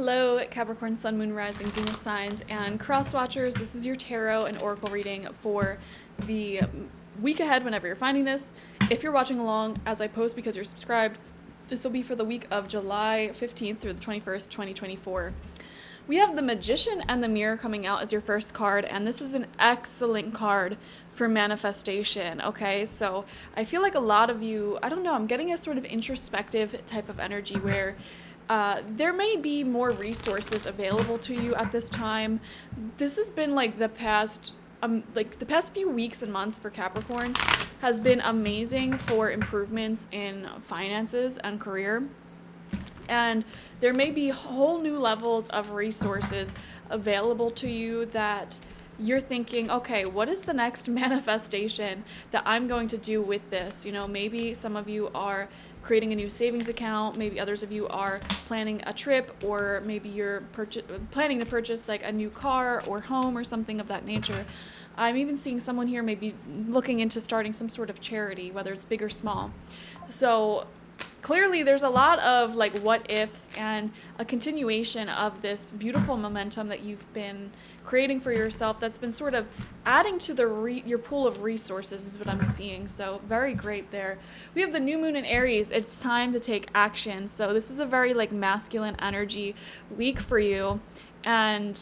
Hello, Capricorn, Sun, Moon, Rising, Venus signs, and cross watchers. This is your tarot and oracle reading for the week ahead whenever you're finding this. If you're watching along as I post because you're subscribed, this will be for the week of July 15th through the 21st, 2024. We have the Magician and the Mirror coming out as your first card, and this is an excellent card for manifestation, okay? So I feel like a lot of you, I don't know, I'm getting a sort of introspective type of energy where there may be more resources available to you at this time. This has been like the past few weeks and months for Capricorn has been amazing for improvements in finances and career. And there may be whole new levels of resources available to you that you're thinking, okay, what is the next manifestation that I'm going to do with this? You know, maybe some of you are creating a new savings account, maybe others of you are planning a trip, or maybe you're planning to purchase like a new car or home or something of that nature. I'm even seeing someone here maybe looking into starting some sort of charity, whether it's big or small. So clearly there's a lot of like what ifs and a continuation of this beautiful momentum that you've been creating for yourself that's been sort of adding to your pool of resources is what I'm seeing. So very great there. We have the new moon in Aries. It's time to take action. So this is a very like masculine energy week for you. And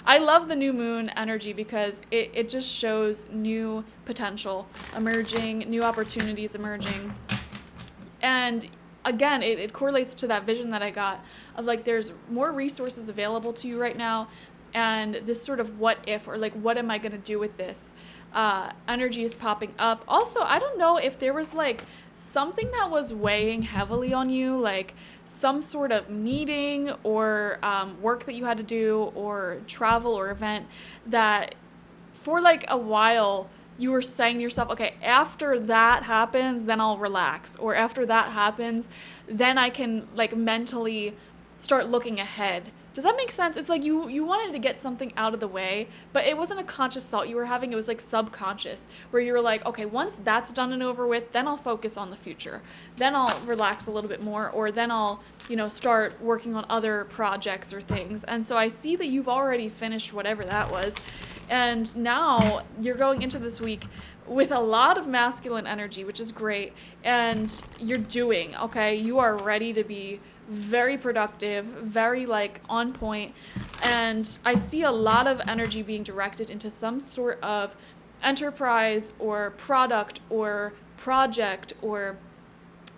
I love the new moon energy because it just shows new potential emerging, new opportunities emerging. And again, it correlates to that vision that I got of like there's more resources available to you right now, and this sort of what if, or like what am I going to do with this energy is popping up. Also, I don't know if there was like something that was weighing heavily on you, like some sort of meeting or work that you had to do or travel or event that for like a while you were saying to yourself, okay, after that happens, then I'll relax. Or after that happens, then I can like mentally start looking ahead. Does that make sense? It's like you wanted to get something out of the way, but it wasn't a conscious thought you were having. It was like subconscious, where you were like, okay, once that's done and over with, then I'll focus on the future. Then I'll relax a little bit more, or then I'll, start working on other projects or things. And so I see that you've already finished whatever that was. And now you're going into this week with a lot of masculine energy, which is great. And you're doing, okay? You are ready to be very productive, very like on point. And I see a lot of energy being directed into some sort of enterprise or product or project or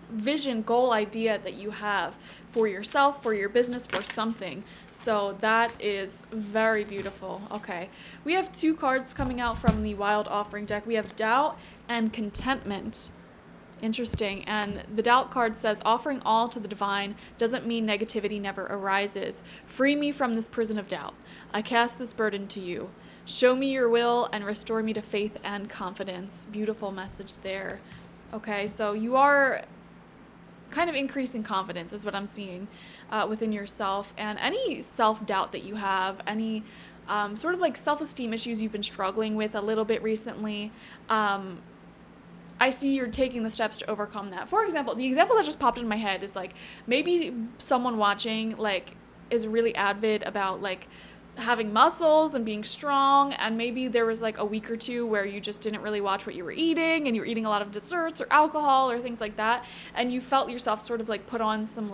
vision, goal, idea that you have for yourself, for your business, for something. So that is very beautiful. Okay, we have two cards coming out from the Wild Offering deck. We have Doubt and Contentment. Interesting. And the Doubt card says, offering all to the divine doesn't mean negativity never arises. Free me from this prison of doubt. I cast this burden to you. Show me your will and restore me to faith and confidence. Beautiful message there. Okay, so you are kind of increasing confidence is what I'm seeing within yourself, and any self-doubt that you have, any sort of like self-esteem issues you've been struggling with a little bit recently, I see you're taking the steps to overcome that. For example, the example that just popped in my head is like maybe someone watching like is really avid about like having muscles and being strong, and maybe there was like a week or two where you just didn't really watch what you were eating and you were eating a lot of desserts or alcohol or things like that, and you felt yourself sort of like put on some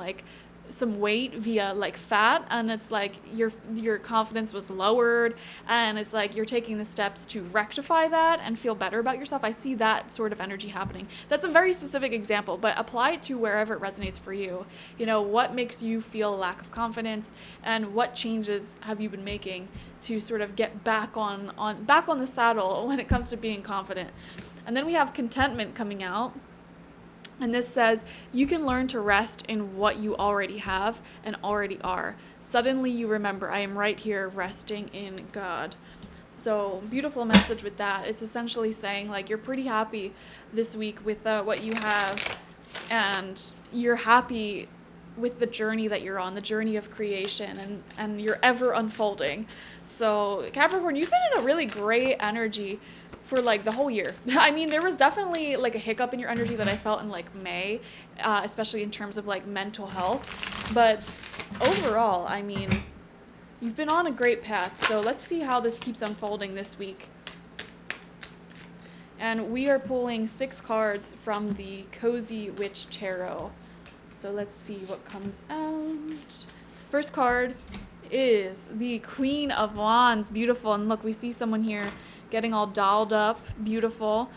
weight via like fat, and it's like your confidence was lowered, and it's like you're taking the steps to rectify that and feel better about yourself. I see that sort of energy happening. That's a very specific example, but apply it to wherever it resonates for you. What makes you feel a lack of confidence, and what changes have you been making to sort of get back on the saddle when it comes to being confident. And then we have Contentment coming out. And this says, you can learn to rest in what you already have and already are. Suddenly you remember, I am right here resting in God. So beautiful message with that. It's essentially saying like you're pretty happy this week with what you have, and you're happy with the journey that you're on, the journey of creation, and you're ever unfolding. So Capricorn, you've been in a really great energy for like the whole year. I mean, there was definitely like a hiccup in your energy that I felt in like May, especially in terms of like mental health. But overall, I mean, you've been on a great path. So let's see how this keeps unfolding this week. And we are pulling 6 cards from the Cozy Witch Tarot. So let's see what comes out. First card is the Queen of Wands. Beautiful. And look, we see someone here getting all dolled up. Beautiful.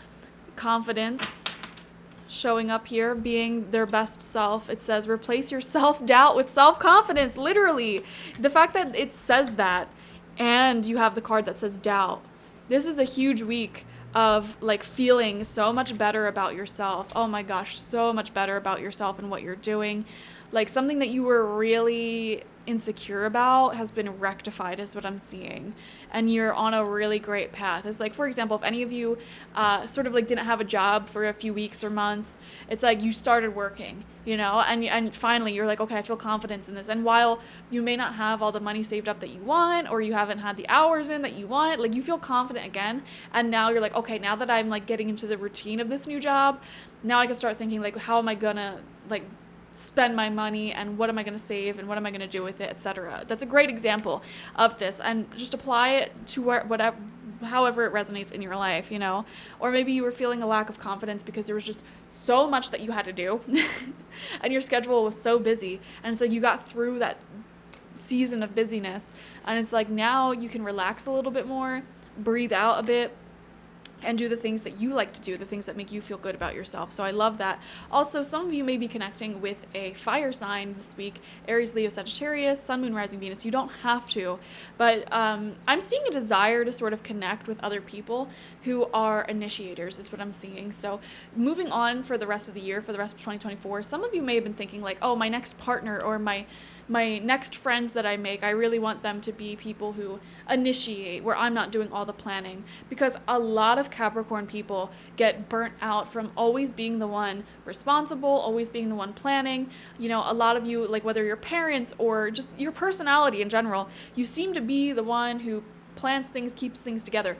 Confidence showing up here, being their best self. It says replace your self-doubt with self-confidence. Literally. The fact that it says that and you have the card that says doubt. This is a huge week of like feeling so much better about yourself. Oh my gosh, so much better about yourself and what you're doing. Like something that you were really insecure about has been rectified is what I'm seeing. And you're on a really great path. It's like, for example, if any of you sort of like didn't have a job for a few weeks or months, it's like you started working, you know, and finally you're like, okay, I feel confidence in this. And while you may not have all the money saved up that you want, or you haven't had the hours in that you want, like you feel confident again. And now you're like, okay, now that I'm like getting into the routine of this new job, now I can start thinking like, how am I gonna like spend my money, and what am I going to save, and what am I going to do with it, etc. That's a great example of this, and just apply it to whatever, however it resonates in your life, you know. Or maybe you were feeling a lack of confidence because there was just so much that you had to do and your schedule was so busy, and it's like you got through that season of busyness, and it's like now you can relax a little bit more, breathe out a bit, and do the things that you like to do, the things that make you feel good about yourself. So I love that. Also, some of you may be connecting with a fire sign this week, Aries, Leo, Sagittarius, Sun, Moon, Rising, Venus. You don't have to, but I'm seeing a desire to sort of connect with other people who are initiators is what I'm seeing. So moving on for the rest of the year, for the rest of 2024, some of you may have been thinking like, oh, my next partner or my next friends that I make, I really want them to be people who initiate, where I'm not doing all the planning. Because a lot of Capricorn people get burnt out from always being the one responsible, always being the one planning. You know, a lot of you, like whether your parents or just your personality in general, you seem to be the one who plans things, keeps things together.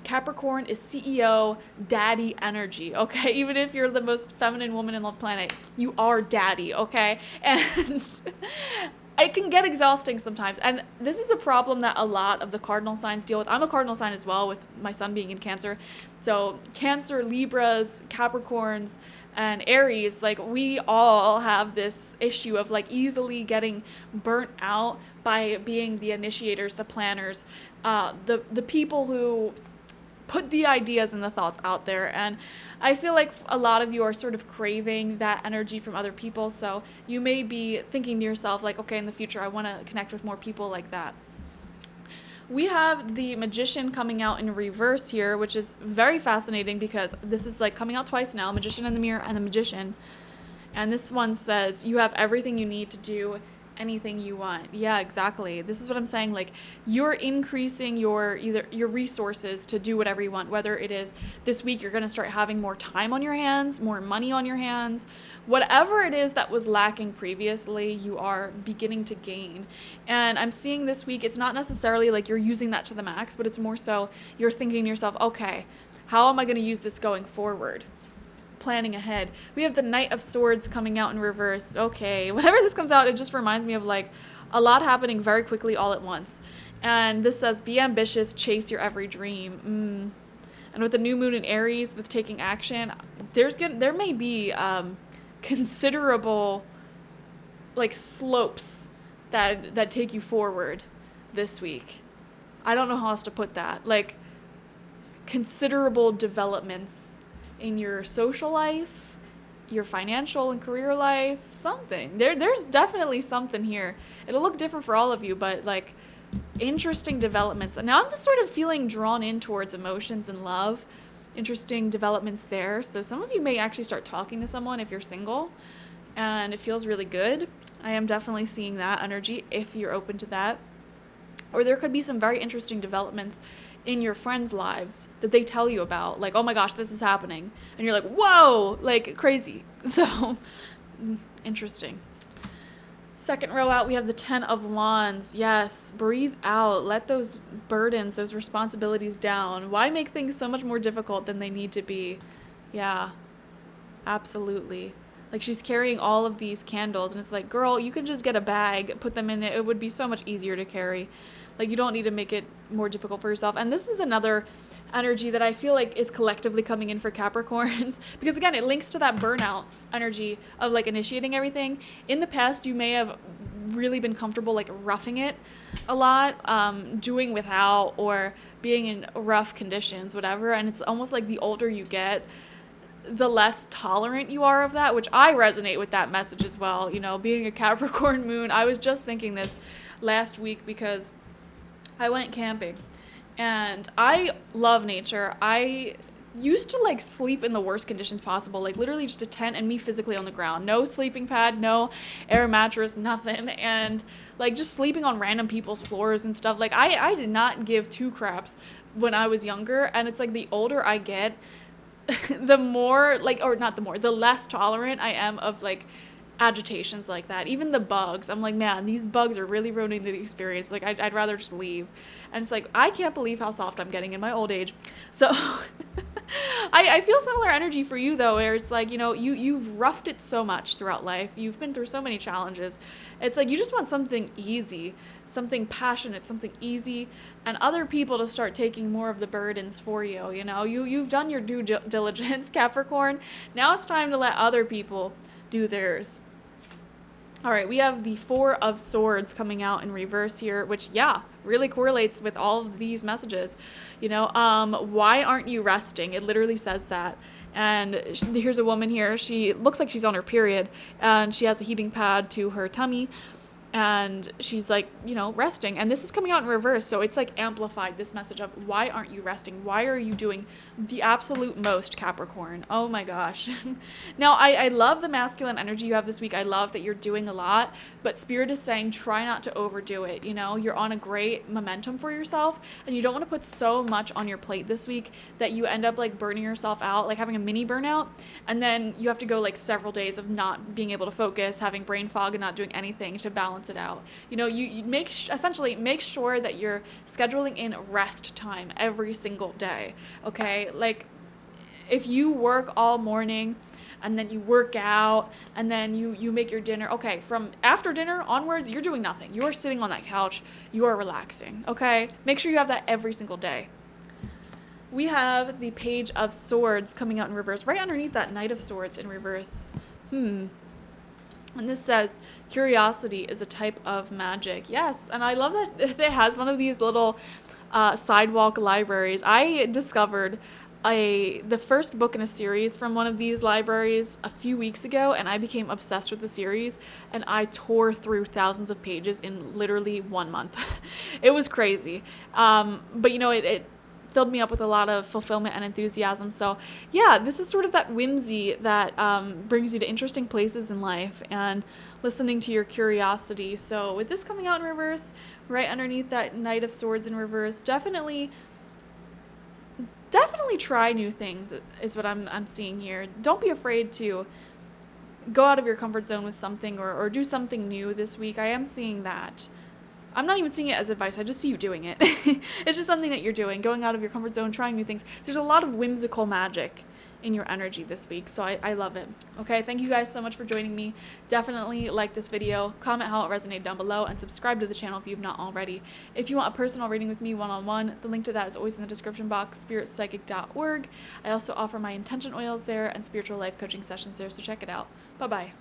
Capricorn is CEO, daddy energy, okay? Even if you're the most feminine woman on the planet, you are daddy, okay? And it can get exhausting sometimes. And this is a problem that a lot of the cardinal signs deal with. I'm a cardinal sign as well, with my sun being in Cancer. So Cancer, Libras, Capricorns, and Aries, like we all have this issue of like easily getting burnt out by being the initiators, the planners, the people who put the ideas and the thoughts out there. And I feel like a lot of you are sort of craving that energy from other people. So you may be thinking to yourself like, okay, in the future, I want to connect with more people like that. We have the Magician coming out in reverse here, which is very fascinating because this is like coming out twice now, Magician in the Mirror and the Magician. And this one says, you have everything you need to do anything you want. Yeah, exactly. This is what I'm saying. Like you're increasing your resources to do whatever you want, whether it is this week you're going to start having more time on your hands, more money on your hands, whatever it is that was lacking previously, you are beginning to gain. And I'm seeing this week, it's not necessarily like you're using that to the max, but it's more so you're thinking to yourself, okay, how am I going to use this going forward? Planning ahead. We have the Knight of Swords coming out in reverse. Okay, whenever this comes out, it just reminds me of like a lot happening very quickly all at once. And this says, be ambitious, chase your every dream. And with the new moon in Aries, with taking action, there may be considerable like slopes that take you forward this week. I don't know how else to put that. Like considerable developments in your social life, your financial and career life, something. There's definitely something here. It'll look different for all of you, but like interesting developments. And now I'm just sort of feeling drawn in towards emotions and love. Interesting developments there. So some of you may actually start talking to someone if you're single and it feels really good. I am definitely seeing that energy if you're open to that. Or there could be some very interesting developments in your friends' lives that they tell you about, like, oh my gosh, this is happening, and you're like, whoa, like crazy. So interesting. Second row out, we have the 10 of Wands. Yes, breathe out, let those burdens, those responsibilities down. Why make things so much more difficult than they need to be? Yeah, absolutely. Like she's carrying all of these candles, and it's like, girl, you can just get a bag, put them in it. It would be so much easier to carry. Like you don't need to make it more difficult for yourself. And this is another energy that I feel like is collectively coming in for Capricorns because again, it links to that burnout energy of like initiating everything. In the past, you may have really been comfortable like roughing it a lot, doing without or being in rough conditions, whatever. And it's almost like the older you get, the less tolerant you are of that, which I resonate with that message as well. You know, being a Capricorn moon, I was just thinking this last week because I went camping and I love nature. I used to like sleep in the worst conditions possible, like literally just a tent and me physically on the ground, no sleeping pad, no air mattress, nothing, and like just sleeping on random people's floors and stuff. Like I did not give two craps when I was younger, and it's like the older I get, the more like, or not the more, the less tolerant I am of like agitations like that. Even the bugs, I'm like, man, these bugs are really ruining the experience. Like I'd rather just leave. And it's like, I can't believe how soft I'm getting in my old age. So I feel similar energy for you though, where it's like, you know, you've roughed it so much throughout life. You've been through so many challenges. It's like you just want something easy, something passionate, something easy, and other people to start taking more of the burdens for you. You know, you've done your due diligence, Capricorn. Now it's time to let other people do theirs. All right, we have the Four of Swords coming out in reverse here, which, yeah, really correlates with all of these messages. You know, why aren't you resting? It literally says that. And here's a woman here. She looks like she's on her period, and she has a heating pad to her tummy. And she's like, you know, resting. And this is coming out in reverse. So it's like amplified, this message of why aren't you resting? Why are you doing the absolute most, Capricorn? Oh my gosh. Now, I love the masculine energy you have this week. I love that you're doing a lot. But Spirit is saying try not to overdo it. You know, you're on a great momentum for yourself. And you don't want to put so much on your plate this week that you end up like burning yourself out, like having a mini burnout. And then you have to go like several days of not being able to focus, having brain fog and not doing anything to balance it out. You know, you essentially make sure that you're scheduling in rest time every single day. Okay, like if you work all morning and then you work out and then you make your dinner, okay, from after dinner onwards you're doing nothing. You are sitting on that couch, you are relaxing. Okay, make sure you have that every single day. We have the Page of Swords coming out in reverse right underneath that Knight of Swords in reverse. And this says, curiosity is a type of magic. Yes, and I love that it has one of these little sidewalk libraries. I discovered the first book in a series from one of these libraries a few weeks ago, and I became obsessed with the series, and I tore through thousands of pages in literally 1 month. It was crazy. But, you know, it filled me up with a lot of fulfillment and enthusiasm. So yeah, this is sort of that whimsy that brings you to interesting places in life and listening to your curiosity. So with this coming out in reverse, right underneath that Knight of Swords in reverse, definitely try new things is what I'm seeing here. Don't be afraid to go out of your comfort zone with something or do something new this week. I am seeing that. I'm not even seeing it as advice. I just see you doing it. It's just something that you're doing, going out of your comfort zone, trying new things. There's a lot of whimsical magic in your energy this week, so I love it. Okay, thank you guys so much for joining me. Definitely like this video, comment how it resonated down below, and subscribe to the channel if you've not already. If you want a personal reading with me one-on-one, the link to that is always in the description box, spiritpsychic.org. I also offer my intention oils there and spiritual life coaching sessions there, so check it out. Bye-bye.